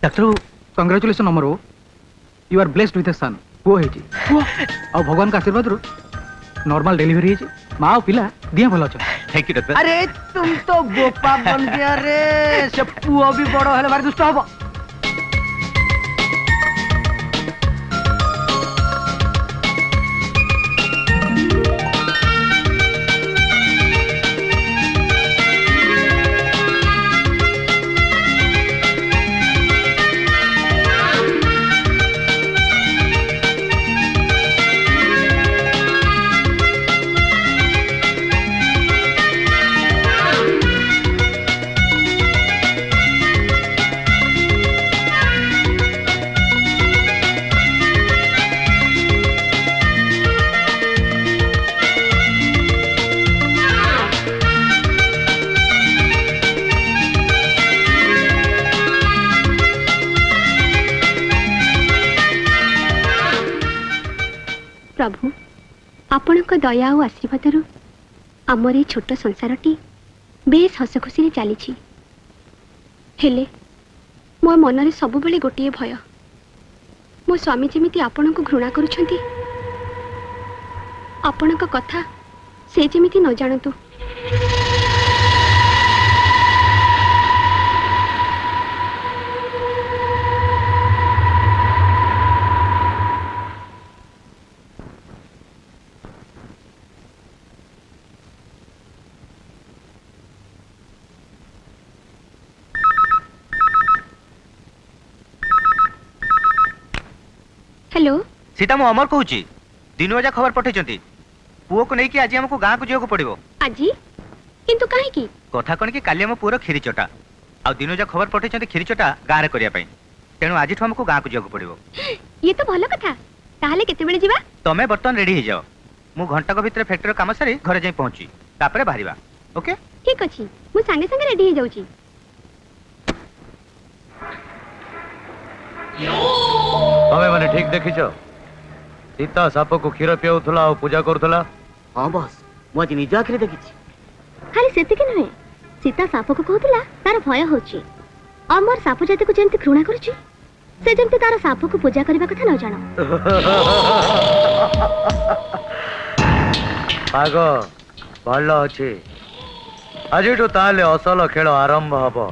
Doctor congratulation Amar you are blessed with a son पुओ हेची आ भगवान का आशीर्वाद रो नॉर्मल डिलीवरी हेची मां और पिला दिया भलो छ। Thank you doctor. अरे तुम तो गोपा बन गया रे से पुओ भी बड़ो हेले भारी दुष्ट हबो। प्रभु आपण दया और आशीर्वाद आमर ये छोट संसारटी बेस हस खुशी चली हेले मो मन सब बेले गोटे भय मो स्वामी जमी आपण को घृणा करुछंती आपण कथा से जमी न जानतु। हेलो सीता मु अमर कहूची दिनु जा खबर पठेचंती पुओ को नेकी आज हमको गां को जियो को पड़िबो आजी किंतु काहे की कथा कोन कि काली हम पुरो खिरी चटा आ दिनु जा खबर पठेचंती खिरी चटा गां रे करिया पई तेनु आज हमको गां को जियो को पड़िबो। ये तो भलो कथा ताहले केते बेले जीवा तमे बर्तन रेडी हो जाओ मु घंटा को भीतर फैक्ट्री काम सारी घरे जाई पहुंची तापरे बाहरिबा ओके ठीक अछि मु संगे संगे रेडी हो जाउची। तमे माने ठीक देखिछ सीता साप को क्षीर पिउथला और पूजा करथला। हां बॉस मु आज निज आखिर देखिछि। खाली सेति के नहे सीता साप को कहतला तार भय होची अमर साप जाति को जेंति घृणा करूची से जेंति तार साप को पूजा करबा कथा न जानो। पाग भल अछि आजिठू ताले असल खेल आरंभ हबो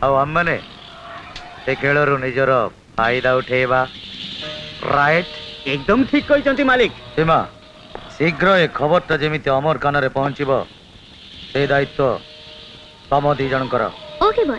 आ हम माने से खेलरू निजर फायदा उठेबा राइट। एकदम ठीक कहचंती मालिक। सीमा शीघ्र ए खबरटा जेमिति अमर कान रे पहुंचीबो से दायित्व तम दी जणकर। Okay boss.